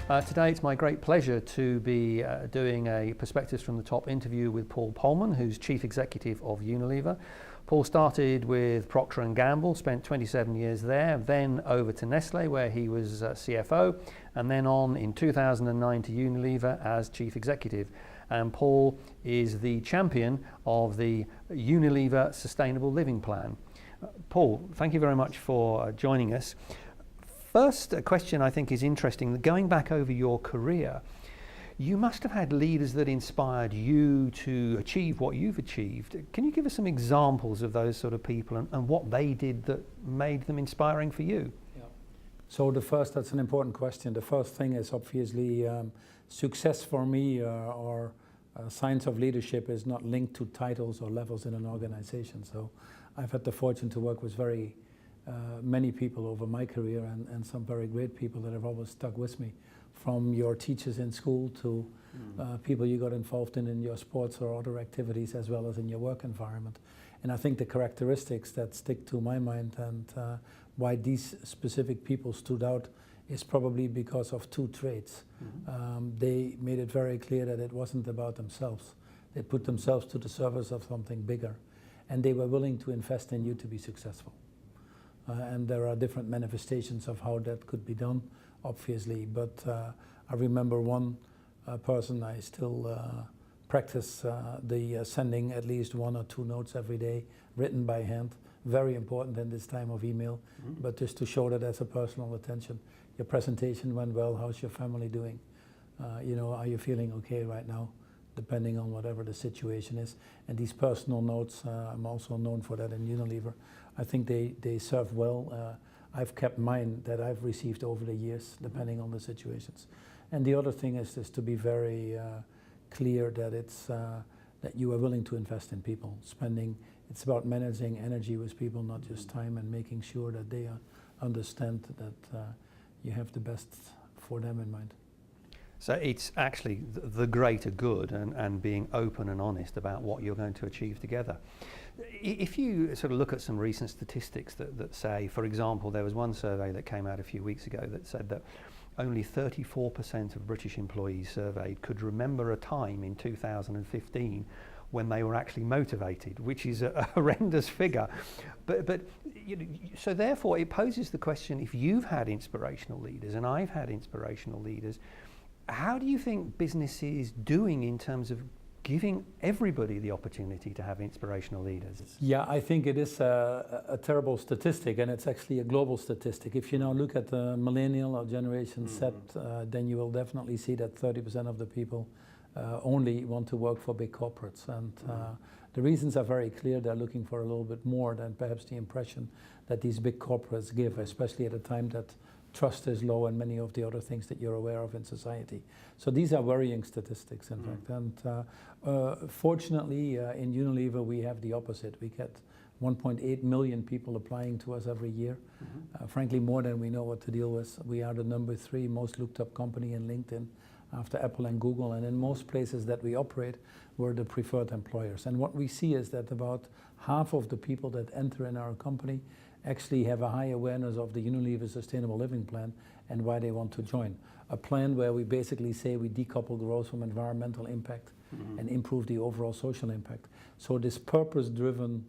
Today it's my great pleasure to be doing a Perspectives from the Top interview with Paul Polman, who's Chief Executive of Unilever. Paul started with Procter & Gamble, spent 27 years there, then over to Nestle where he was CFO, and then on in 2009 to Unilever as Chief Executive. And Paul is the champion of the Unilever Sustainable Living Plan. Paul, thank you very much for joining us. First question I think is interesting, going back over your career, you must have had leaders that inspired you to achieve what you've achieved. Can you give us some examples of those sort of people and what they did that made them inspiring for you? Yeah. So that's an important question. The first thing is obviously success for me or science of leadership is not linked to titles or levels in an organization. So I've had the fortune to work with very many people over my career and some very great people that have always stuck with me, from your teachers in school to people you got involved in your sports or other activities, as well as in your work environment. And I think the characteristics that stick to my mind and why these specific people stood out is probably because of two traits. They made it very clear that it wasn't about themselves. They put themselves to the service of something bigger, and they were willing to invest in you to be successful. And there are different manifestations of how that could be done, obviously. But I remember one person, I still practice the sending at least 1 or 2 notes every day, written by hand. Very important in this time of email, but just to show that as a personal attention. Your presentation went well, how's your family doing? Are you feeling okay right now? Depending on whatever the situation is. And these personal notes, I'm also known for that in Unilever. I think they serve well. I've kept mine that I've received over the years, depending on the situations. And the other thing is to be very clear that it's that you are willing to invest in people. It's about managing energy with people, not just time, and making sure that they understand that you have the best for them in mind. So it's actually the greater good and being open and honest about what you're going to achieve together. If you sort of look at some recent statistics that say, for example, there was one survey that came out a few weeks ago that said that only 34% of British employees surveyed could remember a time in 2015 when they were actually motivated, which is a horrendous figure. But so therefore it poses the question, if you've had inspirational leaders and I've had inspirational leaders, how do you think business is doing in terms of giving everybody the opportunity to have inspirational leaders? Yeah, I think it is a terrible statistic, and it's actually a global statistic. If you now look at the millennial or Generation Z, then you will definitely see that 30% of the people only want to work for big corporates. And the reasons are very clear. They're looking for a little bit more than perhaps the impression that these big corporates give, especially at a time that trust is low and many of the other things that you're aware of in society. So these are worrying statistics, in fact. And fortunately, in Unilever, we have the opposite. We get 1.8 million people applying to us every year. Frankly, more than we know what to deal with. We are the number 3 most looked up company in LinkedIn after Apple and Google. And in most places that we operate, we're the preferred employers. And what we see is that about half of the people that enter in our company actually have a high awareness of the Unilever Sustainable Living Plan and why they want to join. A plan where we basically say we decouple growth from environmental impact and improve the overall social impact. So this purpose-driven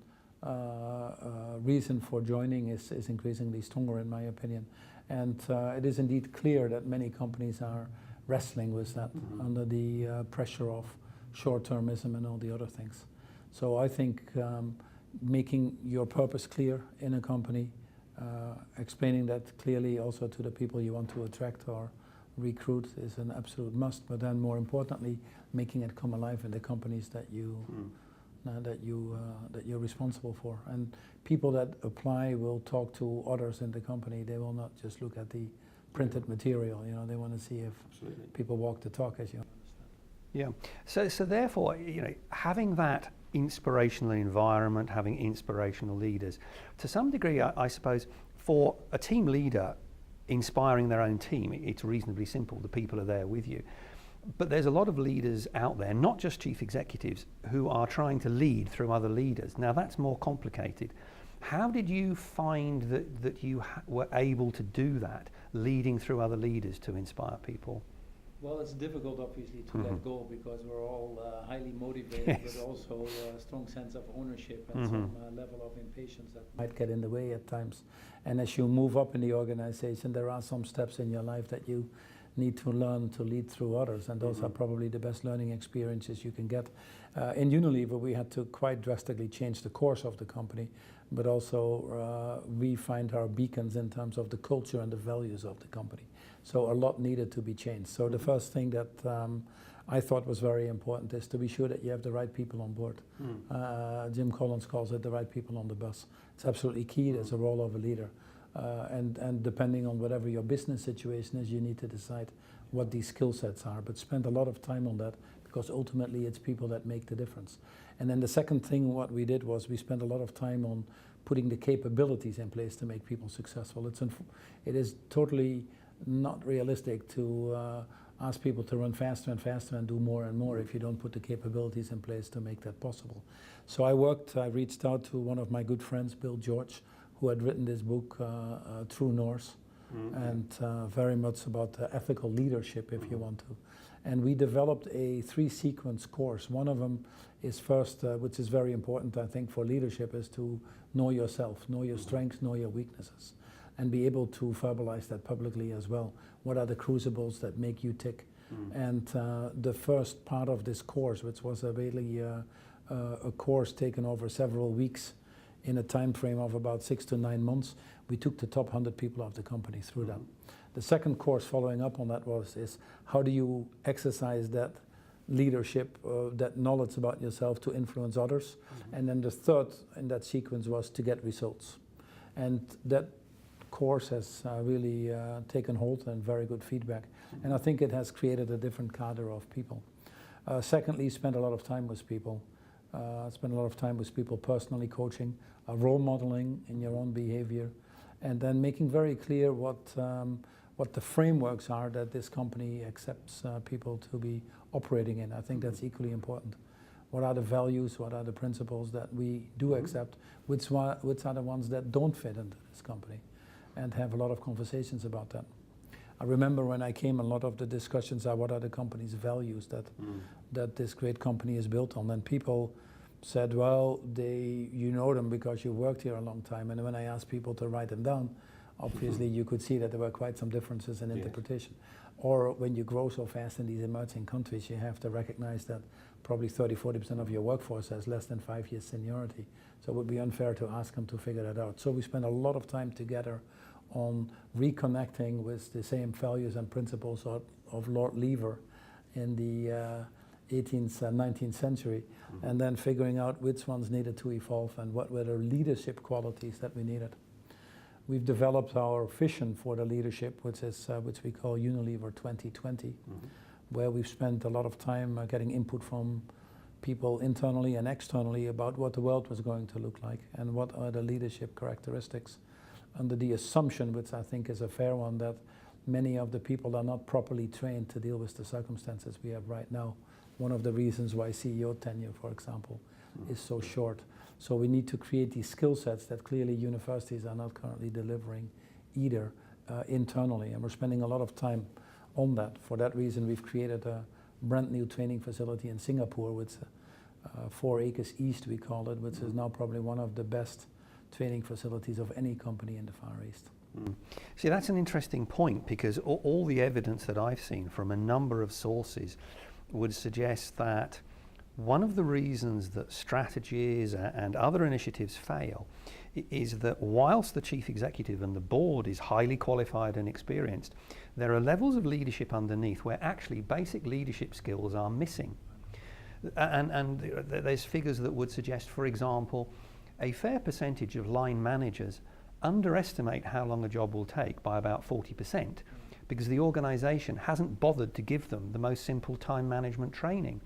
reason for joining is increasingly stronger, in my opinion. And it is indeed clear that many companies are wrestling with that under the pressure of short-termism and all the other things. So I think making your purpose clear in a company, explaining that clearly also to the people you want to attract or recruit is an absolute must. But then more importantly, making it come alive in the companies that you're responsible for. And people that apply will talk to others in the company. They will not just look at the printed material. They want to see if people walk the talk, as you understand. Yeah. So therefore, having that inspirational environment, having inspirational leaders, to some degree, I suppose, for a team leader inspiring their own team, it's reasonably simple. The people are there with you. But there's a lot of leaders out there, not just chief executives, who are trying to lead through other leaders. Now that's more complicated. How did you find that you were able to do that, leading through other leaders to inspire people? Well, it's difficult, obviously, to let go, because we're all highly motivated, but also a strong sense of ownership and some level of impatience that might get in the way at times. And as you move up in the organization, there are some steps in your life that you need to learn to lead through others, and those are probably the best learning experiences you can get. In Unilever, we had to quite drastically change the course of the company, but also refine our beacons in terms of the culture and the values of the company. So a lot needed to be changed. So the first thing that I thought was very important is to be sure that you have the right people on board. Jim Collins calls it the right people on the bus. It's absolutely key. There's a role of a leader. And depending on whatever your business situation is, you need to decide what these skill sets are, but spend a lot of time on that, because ultimately it's people that make the difference. And then the second thing what we did was we spent a lot of time on putting the capabilities in place to make people successful. It is totally not realistic to ask people to run faster and faster and do more and more if you don't put the capabilities in place to make that possible. So I reached out to one of my good friends, Bill George, who had written this book, True North, and very much about ethical leadership, if you want to. And we developed a 3-sequence course. One of them is first, which is very important, I think, for leadership, is to know yourself, know your strengths, know your weaknesses, and be able to verbalize that publicly as well. What are the crucibles that make you tick? And the first part of this course, which was really a course taken over several weeks, in a time frame of about 6 to 9 months, we took the top 100 people of the company through that. The second course following up on that is how do you exercise that leadership, that knowledge about yourself to influence others? And then the third in that sequence was to get results. And that course has really taken hold and very good feedback. And I think it has created a different cadre of people. Secondly, spend a lot of time with people. Spend a lot of time with people personally, coaching, role modeling in your own behavior, and then making very clear what the frameworks are that this company accepts people to be operating in. I think that's equally important. What are the values, what are the principles that we do accept, which are the ones that don't fit into this company, and have a lot of conversations about that. I remember when I came, a lot of the discussions are what are the company's values that this great company is built on. And people said, well, you know them because you worked here a long time. And when I asked people to write them down, obviously you could see that there were quite some differences in interpretation. Or when you grow so fast in these emerging countries, you have to recognize that probably 30–40% of your workforce has less than 5 years seniority. So it would be unfair to ask them to figure that out. So we spent a lot of time together on reconnecting with the same values and principles of Lord Lever in the 18th and 19th century, and then figuring out which ones needed to evolve and what were the leadership qualities that we needed. We've developed our vision for the leadership, which we call Unilever 2020, where we've spent a lot of time getting input from people internally and externally about what the world was going to look like and what are the leadership characteristics, under the assumption, which I think is a fair one, that many of the people are not properly trained to deal with the circumstances we have right now. One of the reasons why CEO tenure, for example, is so short. So we need to create these skill sets that clearly universities are not currently delivering either internally, and we're spending a lot of time on that. For that reason, we've created a brand new training facility in Singapore, which 4 acres east, we call it, which is now probably one of the best training facilities of any company in the Far East. See, that's an interesting point, because all the evidence that I've seen from a number of sources would suggest that one of the reasons that strategies and other initiatives fail is that whilst the chief executive and the board is highly qualified and experienced, there are levels of leadership underneath where actually basic leadership skills are missing. And there's figures that would suggest, for example, a fair percentage of line managers underestimate how long a job will take by about 40%, because the organization hasn't bothered to give them the most simple time management training.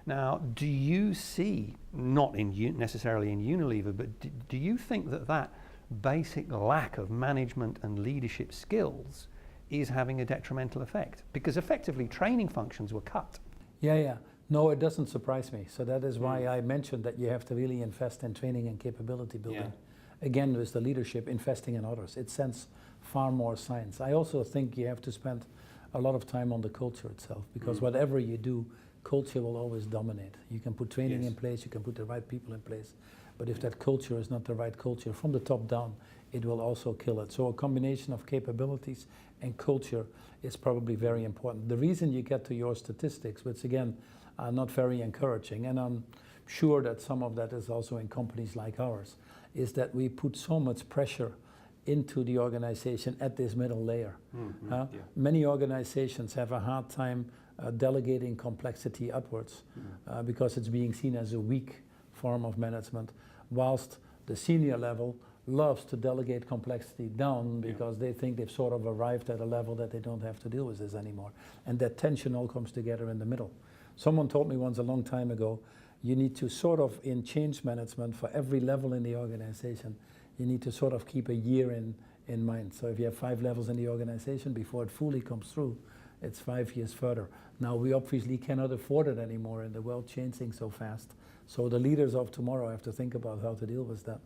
Now, do you see, not necessarily in Unilever, but do you think that basic lack of management and leadership skills is having a detrimental effect? Because effectively training functions were cut. Yeah. No, it doesn't surprise me. So that is why I mentioned that you have to really invest in training and capability building. again, with the leadership investing in others. It sends far more signs. I also think you have to spend a lot of time on the culture itself, because whatever you do, culture will always dominate. You can put training in place, you can put the right people in place, but if that culture is not the right culture from the top down, it will also kill it. So a combination of capabilities and culture is probably very important. The reason you get to your statistics, which again are not very encouraging, and I'm sure that some of that is also in companies like ours, is that we put so much pressure into the organization at this middle layer. Many organizations have a hard time delegating complexity upwards because it's being seen as a weak form of management, whilst the senior level loves to delegate complexity down because they think they've sort of arrived at a level that they don't have to deal with this anymore. And that tension all comes together in the middle. Someone told me once a long time ago, you need to sort of, in change management for every level in the organization, you need to sort of keep a year in mind. So if you have 5 levels in the organization, before it fully comes through, it's 5 years further. Now we obviously cannot afford it anymore in the world changing so fast. So the leaders of tomorrow have to think about how to deal with that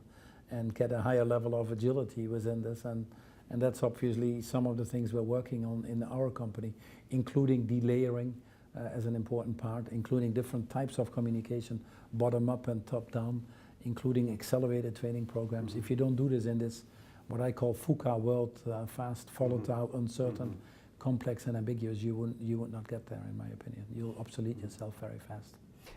and get a higher level of agility within this. And that's obviously some of the things we're working on in our company, including delayering as an important part, including different types of communication, bottom up and top down, including accelerated training programs. If you don't do this in this, what I call FUCA world, fast, volatile, uncertain, complex and ambiguous, you would not get there, in my opinion. You'll obsolete yourself very fast.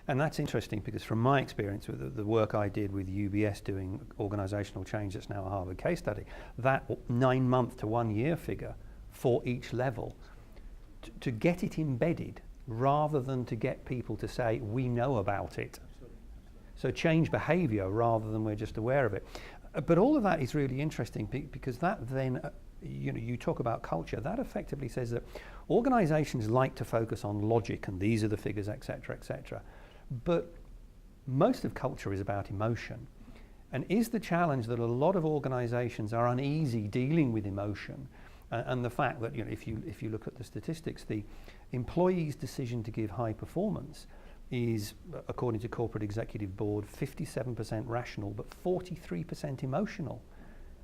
And that's interesting because from my experience with the work I did with UBS doing organisational change, that's now a Harvard case study, that 9-month to 1 year figure for each level, to get it embedded rather than to get people to say, we know about it. So change behaviour rather than we're just aware of it. But all of that is really interesting because that then, you talk about culture, that effectively says that organisations like to focus on logic and these are the figures, etc., etc. But most of culture is about emotion. And is the challenge that a lot of organisations are uneasy dealing with emotion and the fact that, if you look at the statistics, the employee's decision to give high performance is, according to Corporate Executive Board, 57% rational but 43% emotional.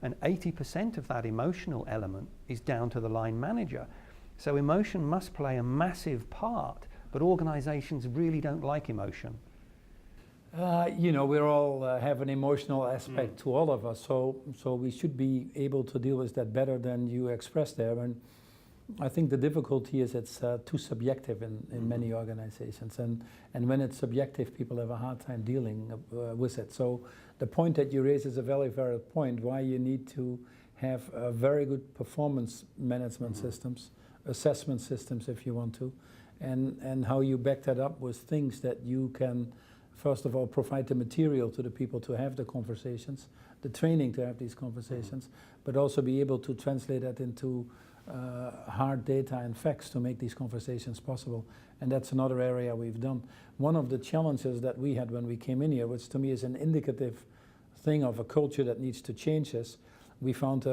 And 80% of that emotional element is down to the line manager. So emotion must play a massive part, but organizations really don't like emotion. We all have an emotional aspect to all of us, so we should be able to deal with that better than you expressed there. And I think the difficulty is it's too subjective in many organizations, and when it's subjective, people have a hard time dealing with it. So the point that you raise is a very valid point, why you need to have very good performance management systems, assessment systems if you want to, and how you back that up with things that you can, first of all, provide the material to the people to have the conversations, the training to have these conversations, but also be able to translate that into hard data and facts to make these conversations possible. And that's another area we've done. One of the challenges that we had when we came in here, which to me is an indicative thing of a culture that needs to change, is we found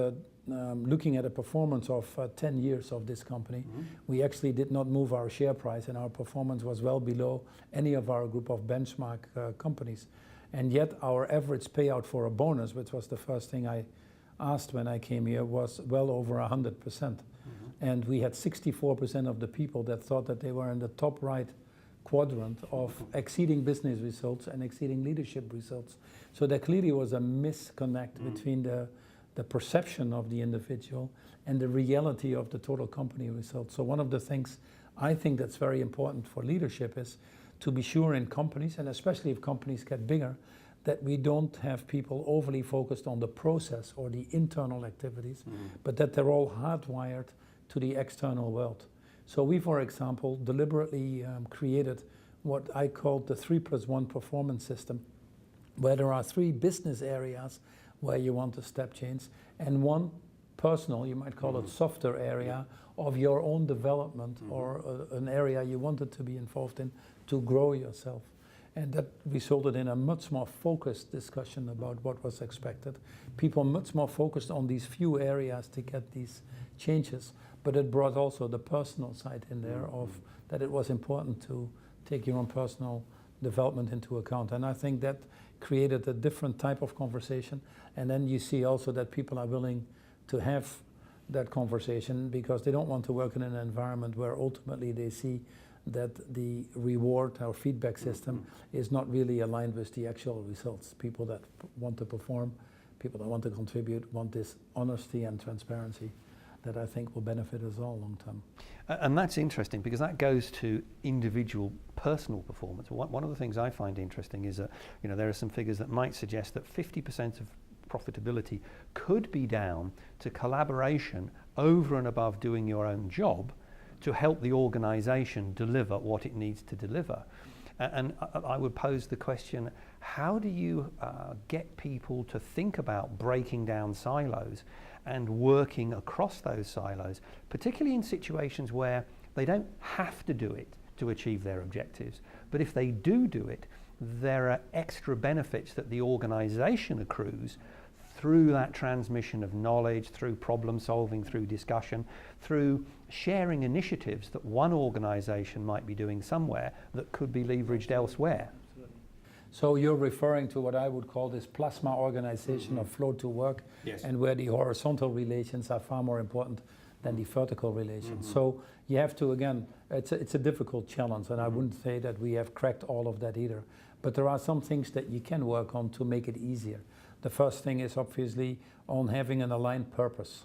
looking at a performance of 10 years of this company, we actually did not move our share price, and our performance was well below any of our group of benchmark companies. And yet our average payout for a bonus, which was the first thing I asked when I came here, was well over 100%. And we had 64% of the people that thought that they were in the top right quadrant of exceeding business results and exceeding leadership results. So there clearly was a misconnect between the perception of the individual and the reality of the total company results. So one of the things I think that's very important for leadership is to be sure in companies, and especially if companies get bigger, that we don't have people overly focused on the process or the internal activities, but that they're all hardwired to the external world. So we, for example, deliberately created what I called the 3+1 performance system, where there are 3 business areas where you want a step change, and 1 personal, you might call it softer area of your own development or an area you wanted to be involved in to grow yourself. And that resulted in a much more focused discussion about what was expected. People much more focused on these few areas to get these changes, but it brought also the personal side in there of that it was important to take your own personal development into account. And I think that created a different type of conversation. And then you see also that people are willing to have that conversation because they don't want to work in an environment where ultimately they see that the reward or feedback system is not really aligned with the actual results. People that want to perform, people that want to contribute, want this honesty and transparency that I think will benefit us all long term. And that's interesting because that goes to individual personal performance. One of the things I find interesting is that there are some figures that might suggest that 50% of profitability could be down to collaboration over and above doing your own job to help the organization deliver what it needs to deliver. And I would pose the question, how do you get people to think about breaking down silos and working across those silos, particularly in situations where they don't have to do it to achieve their objectives, but if they do it, there are extra benefits that the organization accrues through that transmission of knowledge, through problem solving, through discussion, through sharing initiatives that one organization might be doing somewhere that could be leveraged elsewhere. So you're referring to what I would call this plasma organization of flow to work, and where the horizontal relations are far more important than the vertical relations. So you have to, again, it's a difficult challenge, and I wouldn't say that we have cracked all of that either. But there are some things that you can work on to make it easier. The first thing is obviously on having an aligned purpose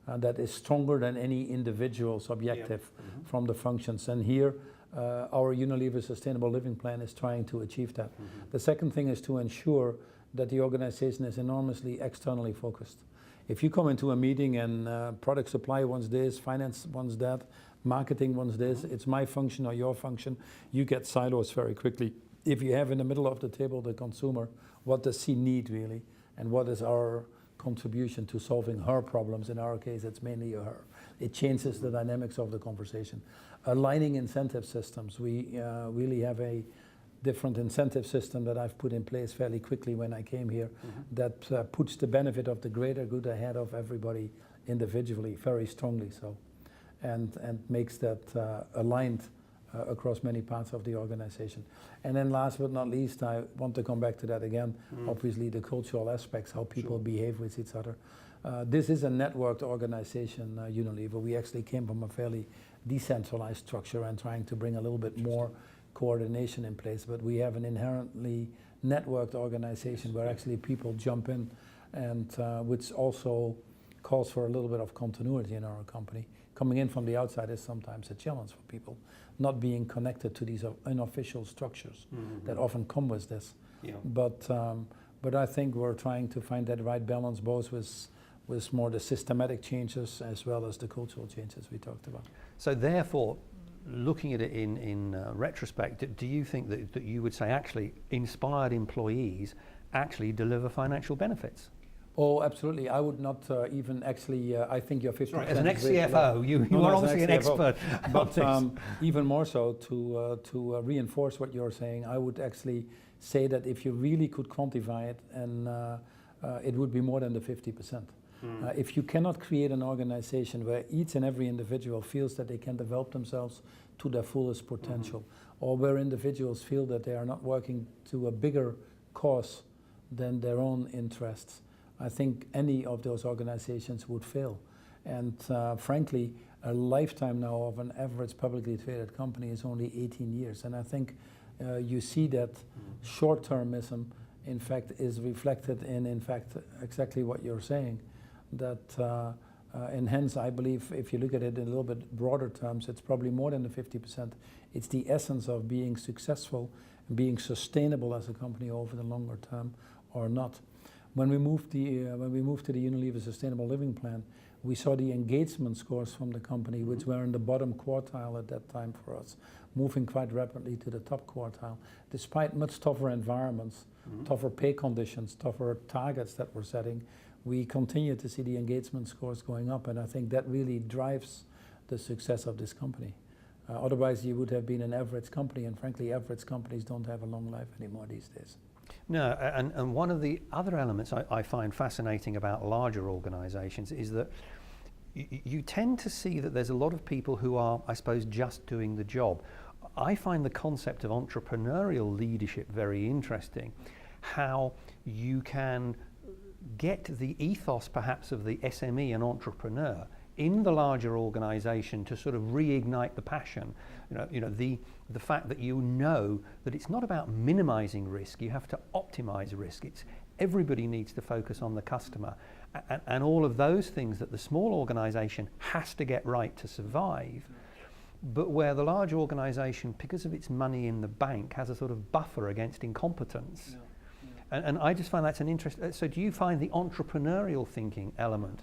that is stronger than any individual's objective from the functions. And here, our Unilever Sustainable Living Plan is trying to achieve that. The second thing is to ensure that the organization is enormously externally focused. If you come into a meeting and product supply wants this, finance wants that, marketing wants this, it's my function or your function, you get silos very quickly. If you have in the middle of the table the consumer, what does she need really? And what is our contribution to solving her problems? In our case, it's mainly her. It changes the dynamics of the conversation. Aligning incentive systems. We really have a different incentive system that I've put in place fairly quickly when I came here that puts the benefit of the greater good ahead of everybody individually, very strongly so, and makes that aligned across many parts of the organization. And then last but not least, I want to come back to that again, obviously the cultural aspects, how people behave with each other. This is a networked organization, Unilever. We actually came from a fairly decentralized structure and trying to bring a little bit more coordination in place, but we have an inherently networked organization where actually people jump in, and which also calls for a little bit of continuity in our company. Coming in from the outside is sometimes a challenge for people, not being connected to these unofficial structures that often come with this. But I think we're trying to find that right balance, both with more the systematic changes as well as the cultural changes we talked about. So therefore, looking at it in retrospect, do you think that you would say actually inspired employees actually deliver financial benefits? Oh, absolutely. I would not even actually, I think your 50%. Right, as an ex-CFO, you are obviously an expert. But even more so, to reinforce what you're saying, I would actually say that if you really could quantify it, and it would be more than the 50%. If you cannot create an organization where each and every individual feels that they can develop themselves to their fullest potential, or where individuals feel that they are not working to a bigger cause than their own interests, I think any of those organizations would fail. And frankly, a lifetime now of an average publicly traded company is only 18 years. And I think you see that short-termism, in fact, is reflected in fact, exactly what you're saying. That, and hence, I believe, if you look at it in a little bit broader terms, it's probably more than the 50%. It's the essence of being successful and being sustainable as a company over the longer term or not. When we moved to the Unilever Sustainable Living Plan, we saw the engagement scores from the company, which were in the bottom quartile at that time for us, moving quite rapidly to the top quartile, despite much tougher environments, tougher pay conditions, tougher targets that we're setting. We continue to see the engagement scores going up, and I think that really drives the success of this company. Otherwise, you would have been an average company, and frankly, average companies don't have a long life anymore these days. No, and one of the other elements I find fascinating about larger organizations is that you tend to see that there's a lot of people who are, I suppose, just doing the job. I find the concept of entrepreneurial leadership very interesting. How you can get the ethos perhaps of the SME and entrepreneur in the larger organization to sort of reignite the passion. The fact that you know that it's not about minimizing risk, you have to optimize risk. It's everybody needs to focus on the customer, and all of those things that the small organization has to get right to survive, but where the large organization, because of its money in the bank, has a sort of buffer against incompetence. And I just find that's an interest. So do you find the entrepreneurial thinking element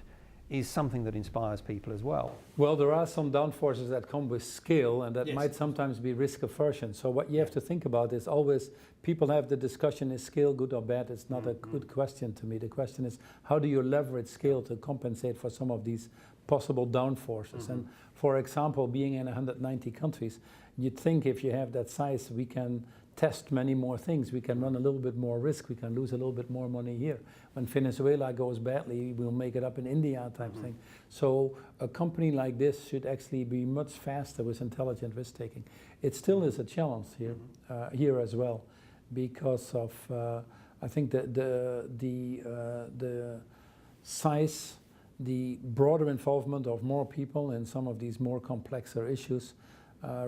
is something that inspires people as well? Well, there are some downforces that come with scale, and that might sometimes be risk aversion. So what you have to think about is always, people have the discussion, is scale good or bad? It's not a good question to me. The question is, how do you leverage scale to compensate for some of these possible downforces? And for example, being in 190 countries, you'd think if you have that size, we can test many more things. We can run a little bit more risk. We can lose a little bit more money here. When Venezuela goes badly, we'll make it up in India type thing. So a company like this should actually be much faster with intelligent risk taking. It still is a challenge here, here as well, because of I think the size, the broader involvement of more people in some of these more complexer issues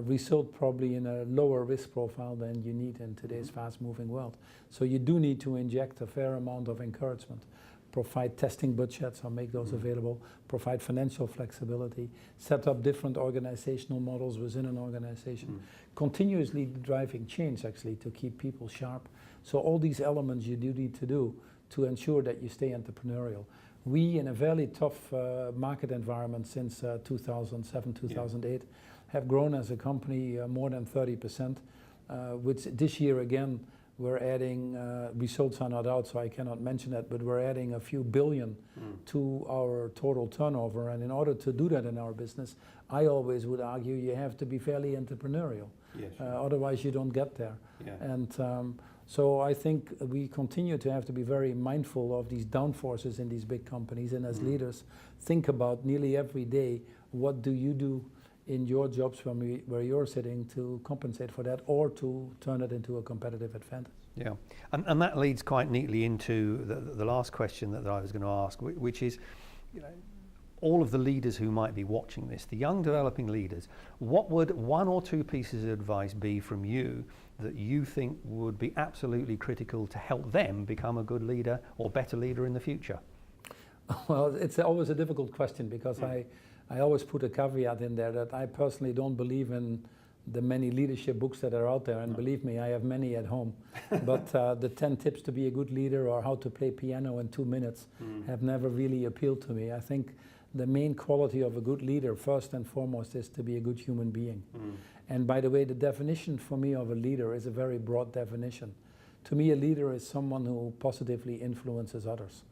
result probably in a lower risk profile than you need in today's fast-moving world. So you do need to inject a fair amount of encouragement, provide testing budgets or make those available, provide financial flexibility, set up different organizational models within an organization, continuously driving change actually to keep people sharp. So all these elements you do need to do to ensure that you stay entrepreneurial. We, in a very tough market environment since 2007, 2008, have grown as a company more than 30%, which this year again, we're adding, results are not out so I cannot mention that, but we're adding a few billion to our total turnover. And in order to do that in our business, I always would argue you have to be fairly entrepreneurial. Otherwise you don't get there. And so I think we continue to have to be very mindful of these downforces in these big companies, and as leaders think about nearly every day, what do you do in your jobs where you're sitting to compensate for that or to turn it into a competitive advantage. Yeah, and that leads quite neatly into the last question that I was going to ask, which is, all of the leaders who might be watching this, the young developing leaders, what would one or two pieces of advice be from you that you think would be absolutely critical to help them become a good leader or better leader in the future? Well, it's always a difficult question because I always put a caveat in there that I personally don't believe in the many leadership books that are out there, and believe me, I have many at home. But the 10 tips to be a good leader or how to play piano in 2 minutes have never really appealed to me. I think the main quality of a good leader, first and foremost, is to be a good human being. And by the way, the definition for me of a leader is a very broad definition. To me, a leader is someone who positively influences others.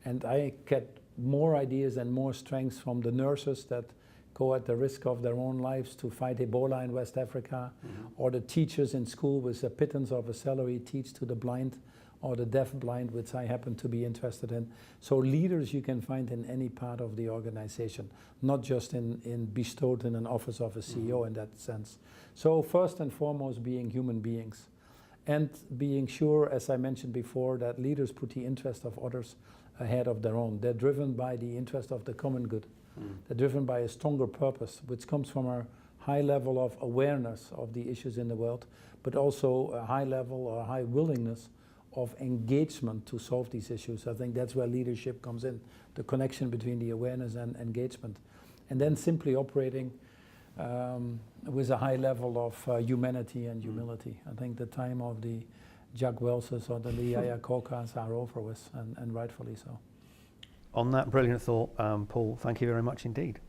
And I get more ideas and more strengths from the nurses that go at the risk of their own lives to fight Ebola in West Africa, or the teachers in school with a pittance of a salary teach to the blind or the deaf-blind, which I happen to be interested in. So leaders you can find in any part of the organization, not just bestowed in an office of a CEO in that sense. So first and foremost, being human beings, and being sure, as I mentioned before, that leaders put the interest of others ahead of their own. They're driven by the interest of the common good. They're driven by a stronger purpose, which comes from a high level of awareness of the issues in the world, but also a high level or high willingness of engagement to solve these issues. I think that's where leadership comes in, the connection between the awareness and engagement. And then simply operating with a high level of humanity and humility. I think the time of the Jack Welch's or the Lee Iacocca's are over with, and rightfully so. On that brilliant thought, Paul, thank you very much indeed.